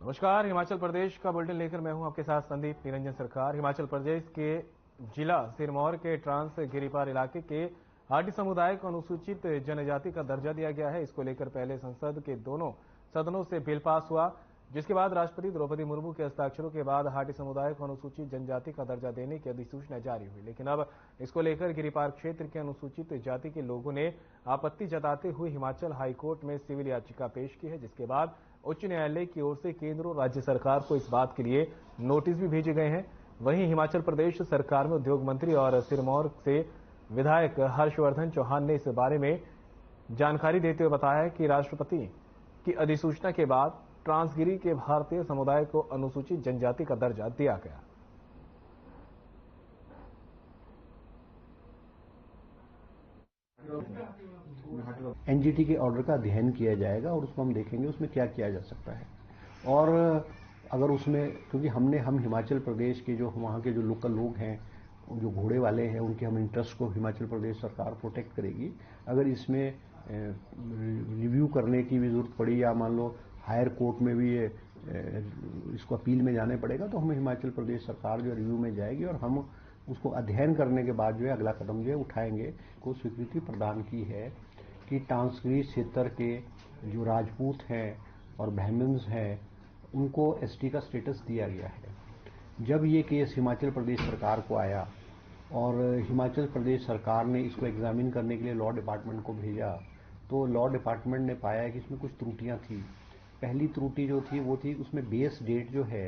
नमस्कार, हिमाचल प्रदेश का बुलेटिन लेकर मैं हूं आपके साथ संदीप निरंजन सरकार। हिमाचल प्रदेश के जिला सिरमौर के ट्रांस गिरिपार इलाके के हाटी समुदाय को अनुसूचित जनजाति का दर्जा दिया गया है। इसको लेकर पहले संसद के दोनों सदनों से बिल पास हुआ, जिसके बाद राष्ट्रपति द्रौपदी मुर्मू के हस्ताक्षरों के बाद हाटी समुदाय को अनुसूचित जनजाति का दर्जा देने की अधिसूचना जारी हुई। लेकिन अब इसको लेकर गिरिपार क्षेत्र के अनुसूचित जाति के लोगों ने आपत्ति जताते हुए हिमाचल हाईकोर्ट में सिविल याचिका पेश की है, जिसके बाद उच्च न्यायालय की ओर से केंद्र और राज्य सरकार को इस बात के लिए नोटिस भी भेजे गए हैं। वहीं हिमाचल प्रदेश सरकार में उद्योग मंत्री और सिरमौर से विधायक हर्षवर्धन चौहान ने इस बारे में जानकारी देते हुए बताया कि राष्ट्रपति की अधिसूचना के बाद ट्रांसगिरी के भारतीय समुदाय को अनुसूचित जनजाति का दर्जा दिया गया। एनजीटी के ऑर्डर का अध्ययन किया जाएगा और उसको हम देखेंगे उसमें क्या किया जा सकता है। और अगर उसमें, क्योंकि हम हिमाचल प्रदेश के जो वहाँ के जो लोकल लोग हैं, जो घोड़े वाले हैं, उनके हम इंटरेस्ट को हिमाचल प्रदेश सरकार प्रोटेक्ट करेगी। अगर इसमें रिव्यू करने की भी जरूरत पड़ी या मान लो हायर कोर्ट में भी ये इसको अपील में जाने पड़ेगा, तो हम हिमाचल प्रदेश सरकार जो रिव्यू में जाएगी और हम उसको अध्ययन करने के बाद जो है अगला कदम जो है उठाएंगे। को स्वीकृति प्रदान की है कि ट्रांसगिरी क्षेत्र के जो राजपूत हैं और ब्राह्मण्स हैं उनको एसटी का स्टेटस दिया गया है। जब ये केस हिमाचल प्रदेश सरकार को आया और हिमाचल प्रदेश सरकार ने इसको एग्जामिन करने के लिए लॉ डिपार्टमेंट को भेजा, तो लॉ डिपार्टमेंट ने पाया कि इसमें कुछ त्रुटियां थी। पहली त्रुटि जो थी वो थी उसमें बेस डेट जो है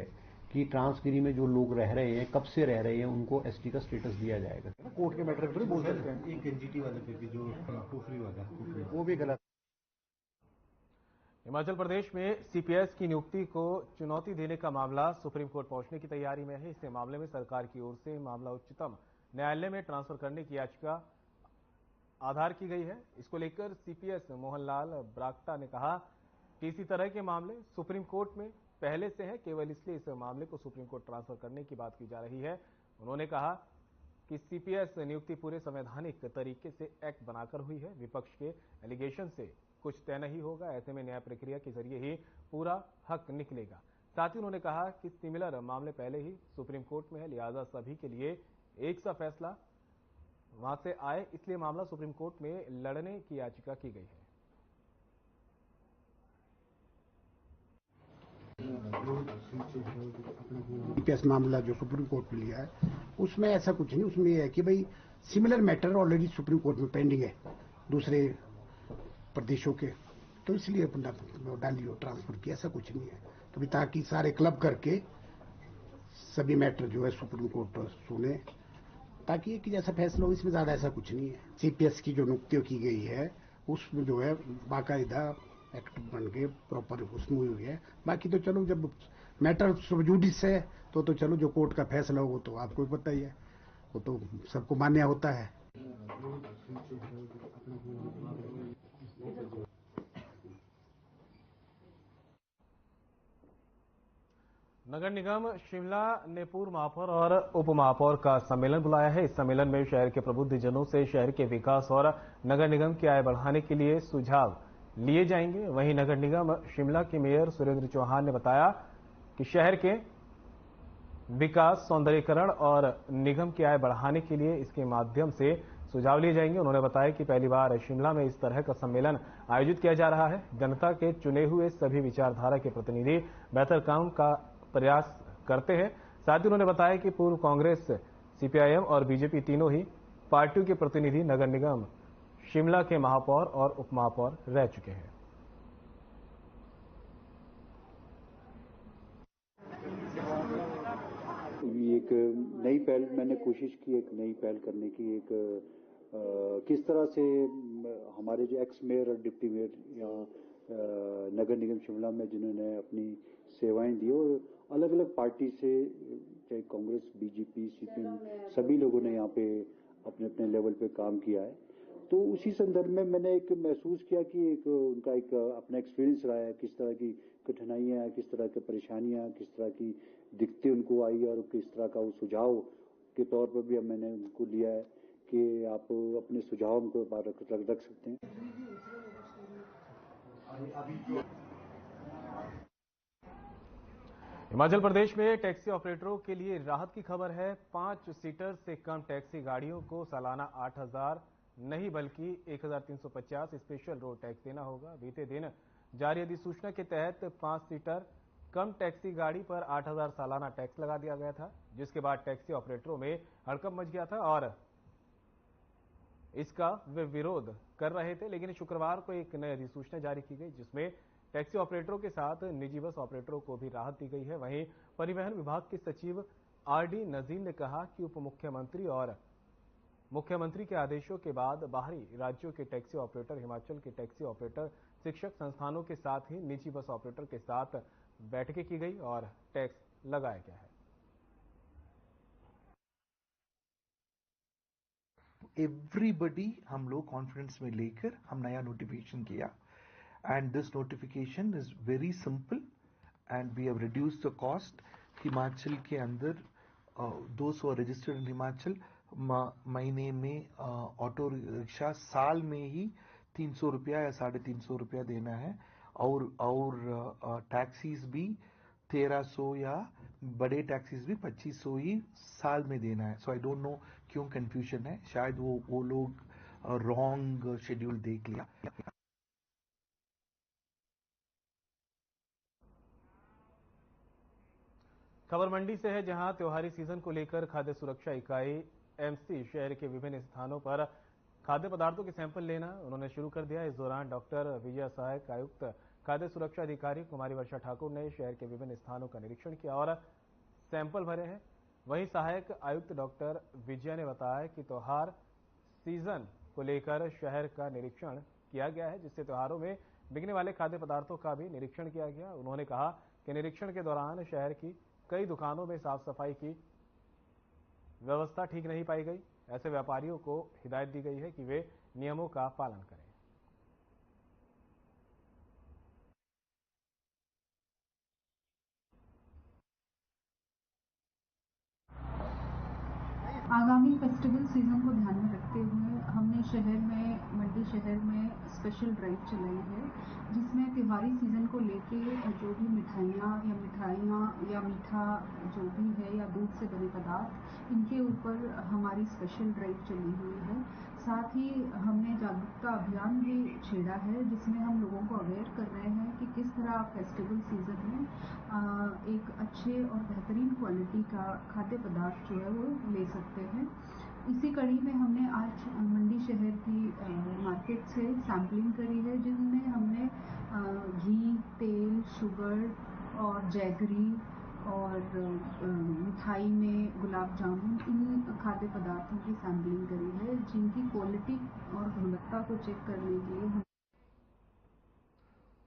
कि ट्रांसगिरी में जो लोग रह रहे हैं, कब से रह रहे हैं, उनको एसटी का स्टेटस दिया जाएगा। कोर्ट के मैटर पर बोल सकते हैं। एक एनजीटी वाले पे भी जो टोकरी वाला वो भी गलत। हिमाचल प्रदेश में सीपीएस की नियुक्ति को चुनौती देने का मामला सुप्रीम कोर्ट पहुंचने की तैयारी में है। इस मामले में सरकार की ओर से मामला उच्चतम न्यायालय में ट्रांसफर करने की याचिका आधार की गई है। इसको लेकर सीपीएस मोहनलाल ब्राक्टा ने कहा कि इसी तरह के मामले सुप्रीम कोर्ट में पहले से हैं, केवल इसलिए इस मामले को सुप्रीम कोर्ट ट्रांसफर करने की बात की जा रही है। उन्होंने कहा कि सीपीएस नियुक्ति पूरे संवैधानिक तरीके से एक्ट बनाकर हुई है। विपक्ष के एलिगेशन से कुछ तय नहीं होगा, ऐसे में न्याय प्रक्रिया के जरिए ही पूरा हक निकलेगा। साथ ही उन्होंने कहा कि सिमिलर मामले पहले ही सुप्रीम कोर्ट में है, लिहाजा सभी के लिए एक सा फैसला वहां से आए, इसलिए मामला सुप्रीम कोर्ट में लड़ने की याचिका की गई है। सीपीएस मामला जो सुप्रीम कोर्ट में लिया है उसमें ऐसा कुछ नहीं। उसमें यह है कि भाई similar matter already supreme court में पेंडिंग है दूसरे प्रदेशों के, तो इसलिए अपना डालियो ट्रांसफर किया, ऐसा कुछ नहीं है। तो भी ताकि सारे क्लब करके सभी मैटर जो है सुप्रीम कोर्ट सुने, ताकि एक जैसा फैसला हो। इसमें ज्यादा ऐसा कुछ नहीं है। सीपीएस की जो नियुक्ति की गई है उसमें जो है बाकायदा एक्ट बन के प्रॉपर उसमें हुई है। बाकी तो चलो जब मैटर सब जुडिस है तो चलो जो कोर्ट का फैसला हो वो तो आपको भी पता ही है, वो तो सबको मान्य होता है। नगर निगम शिमला ने पूर्व महापौर और उप महापौर का सम्मेलन बुलाया है। इस सम्मेलन में शहर के प्रबुद्धजनों से शहर के विकास और नगर निगम की आय बढ़ाने के लिए सुझाव लिए जाएंगे। वहीं नगर निगम शिमला के मेयर सुरेंद्र चौहान ने बताया कि शहर के विकास, सौंदर्यीकरण और निगम की आय बढ़ाने के लिए इसके माध्यम से सुझाव लिए जाएंगे। उन्होंने बताया कि पहली बार शिमला में इस तरह का सम्मेलन आयोजित किया जा रहा है। जनता के चुने हुए सभी विचारधारा के प्रतिनिधि बेहतर काम का प्रयास करते हैं। साथ ही उन्होंने बताया कि पूर्व कांग्रेस, सीपीआईएम और बीजेपी तीनों ही पार्टियों के प्रतिनिधि नगर निगम शिमला के महापौर और उप महापौर रह चुके हैं। एक नई पहल मैंने कोशिश की, एक नई पहल करने की, एक किस तरह से हमारे जो एक्स मेयर और डिप्टी मेयर या नगर निगम शिमला में जिन्होंने अपनी सेवाएं दी और अलग अलग पार्टी से, चाहे कांग्रेस, बीजेपी, सीपीएम, सभी लोगों ने यहाँ पे अपने अपने लेवल पे काम किया है। तो उसी संदर्भ में मैंने एक महसूस किया कि एक उनका एक अपना एक्सपीरियंस रहा है, किस तरह की कठिनाइयां, किस तरह की परेशानियां, किस तरह की दिक्कतें उनको आई और किस तरह का वो सुझाव के तौर पर भी मैंने उनको लिया है कि आप अपने सुझाव उनको रख सकते हैं। हिमाचल प्रदेश में टैक्सी ऑपरेटरों के लिए राहत की खबर है। 5 सीटर से कम टैक्सी गाड़ियों को सालाना 8,000 नहीं बल्कि 1,350 स्पेशल रोड टैक्स देना होगा। बीते दिन जारी अधिसूचना के तहत 5 सीटर कम टैक्सी गाड़ी पर 8,000 सालाना टैक्स लगा दिया गया था, जिसके बाद टैक्सी ऑपरेटरों में हड़कंप मच गया था और इसका वे विरोध कर रहे थे। लेकिन शुक्रवार को एक नई अधिसूचना जारी की गई, जिसमें टैक्सी ऑपरेटरों के साथ निजी बस ऑपरेटरों को भी राहत दी गई है। वहीं परिवहन विभाग के सचिव आरडी नजीम ने कहा कि उप मुख्यमंत्री और मुख्यमंत्री के आदेशों के बाद बाहरी राज्यों के टैक्सी ऑपरेटर, हिमाचल के टैक्सी ऑपरेटर, शिक्षक संस्थानों के साथ ही निजी बस ऑपरेटर के साथ बैठकें की गई और टैक्स लगाया गया है। एवरीबडी हम लोग कॉन्फिडेंस में लेकर हम नया नोटिफिकेशन किया and this notification is very simple and we have reduced the cost. Himachal के अंदर those who are registered in Himachal महीने में ऑटो रिक्शा साल में ही 300 रुपया या 350 रुपया देना है और टैक्सीज भी 1300 या बड़े टैक्सीज भी 2500 ही साल में देना है। सो आई डोंट नो क्यों कंफ्यूजन है, शायद वो लोग रॉन्ग शेड्यूल देख लिया। खबर मंडी से है, जहां त्योहारी सीजन को लेकर खाद्य सुरक्षा इकाई एमसी शहर के विभिन्न स्थानों पर खाद्य पदार्थों के सैंपल लेना उन्होंने शुरू कर दिया। इस दौरान डॉक्टर विजय सहायक आयुक्त खाद्य सुरक्षा अधिकारी कुमारी वर्षा ठाकुर ने शहर के विभिन्न स्थानों का निरीक्षण किया और सैंपल भरे हैं। वहीं सहायक आयुक्त डॉक्टर विजय ने बताया कि त्योहार सीजन को लेकर शहर का निरीक्षण किया गया है, जिससे त्योहारों में बिकने वाले खाद्य पदार्थों का भी निरीक्षण किया गया। उन्होंने कहा कि निरीक्षण के दौरान शहर की कई दुकानों में साफ सफाई की व्यवस्था ठीक नहीं पाई गई। ऐसे व्यापारियों को हिदायत दी गई है कि वे नियमों का पालन करें। आगामी फेस्टिवल सीजन को ध्यान में रखते हुए हमने शहर में, मंडी शहर में स्पेशल ड्राइव चलाई है, जिसमें त्योहारी सीजन को लेके जो भी मिठाइयाँ या मीठा जो भी है या दूध से बने पदार्थ, इनके ऊपर हमारी स्पेशल ड्राइव चली हुई है। साथ ही हमने जागरूकता अभियान भी छेड़ा है, जिसमें हम लोगों को अवेयर कर रहे हैं कि किस तरह फेस्टिवल सीजन में एक अच्छे और बेहतरीन क्वालिटी का खाद्य पदार्थ जो है वो ले सकते हैं। इसी कड़ी में हमने आज मंडी शहर की मार्केट से सैम्पलिंग करी है, जिनमें हमने घी, तेल, शुगर और जैगरी और मिठाई में गुलाब जामुन, इन खाद्य पदार्थों की सैम्पलिंग करी है, जिनकी क्वालिटी और गुणवत्ता को चेक करने के लिए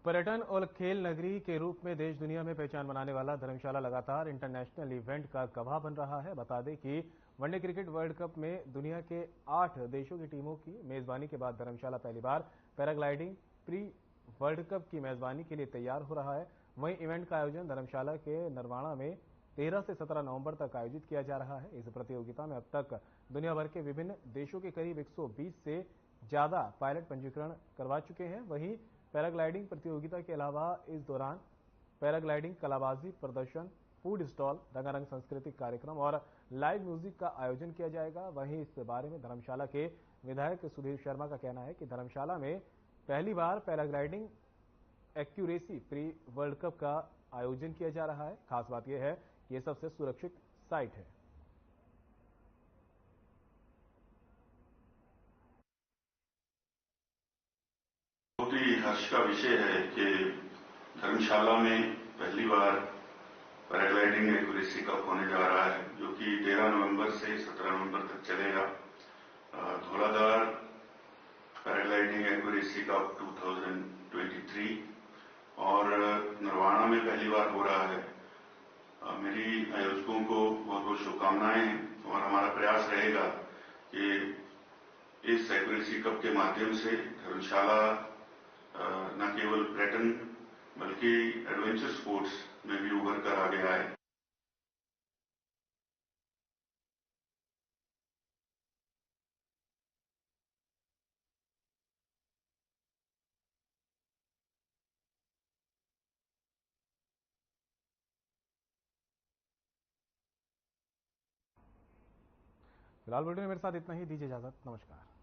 पर्यटन और खेल नगरी के रूप में देश दुनिया में पहचान बनाने वाला धर्मशाला लगातार इंटरनेशनल इवेंट का गवाह बन रहा है। बता दें कि वनडे क्रिकेट वर्ल्ड कप में दुनिया के 8 देशों की टीमों की मेजबानी के बाद धर्मशाला पहली बार पैराग्लाइडिंग प्री वर्ल्ड कप की मेजबानी के लिए तैयार हो रहा है। वहीं इवेंट का आयोजन धर्मशाला के नरवाणा में 13 से 17 नवंबर तक आयोजित किया जा रहा है। इस प्रतियोगिता में अब तक दुनिया भर के विभिन्न देशों के करीब 120 से ज्यादा पायलट पंजीकरण करवा चुके हैं। वहीं पैराग्लाइडिंग प्रतियोगिता के अलावा इस दौरान पैराग्लाइडिंग, कलाबाजी प्रदर्शन, फूड स्टॉल, रंगारंग सांस्कृतिक कार्यक्रम और लाइव म्यूजिक का आयोजन किया जाएगा। वहीं इस बारे में धर्मशाला के विधायक सुधीर शर्मा का कहना है कि धर्मशाला में पहली बार paragliding accuracy pre world cup का आयोजन किया जा रहा है। खास बात यह है कि यह सबसे सुरक्षित साइट है। बहुत ही हर्ष का विषय है कि धर्मशाला में पहली बार पैराग्लाइडिंग एक्यूरेसी कप होने जा रहा है, जो कि 13 नवंबर से 17 नवंबर तक चलेगा। धौलाधार पैराग्लाइडिंग एक्यूरेसी कप 2023 और नरवाणा में पहली बार हो रहा है। मेरी आयोजकों को बहुत बहुत शुभकामनाएं हैं और हमारा प्रयास रहेगा कि इस एक्यूरेसी कप के माध्यम से धर्मशाला न केवल पर्यटन बल्कि एडवेंचर स्पोर्ट्स में भी उभर कर आगे आए। फिलहाल बुलेटिन में मेरे साथ इतना ही, दीजिए इजाजत, नमस्कार।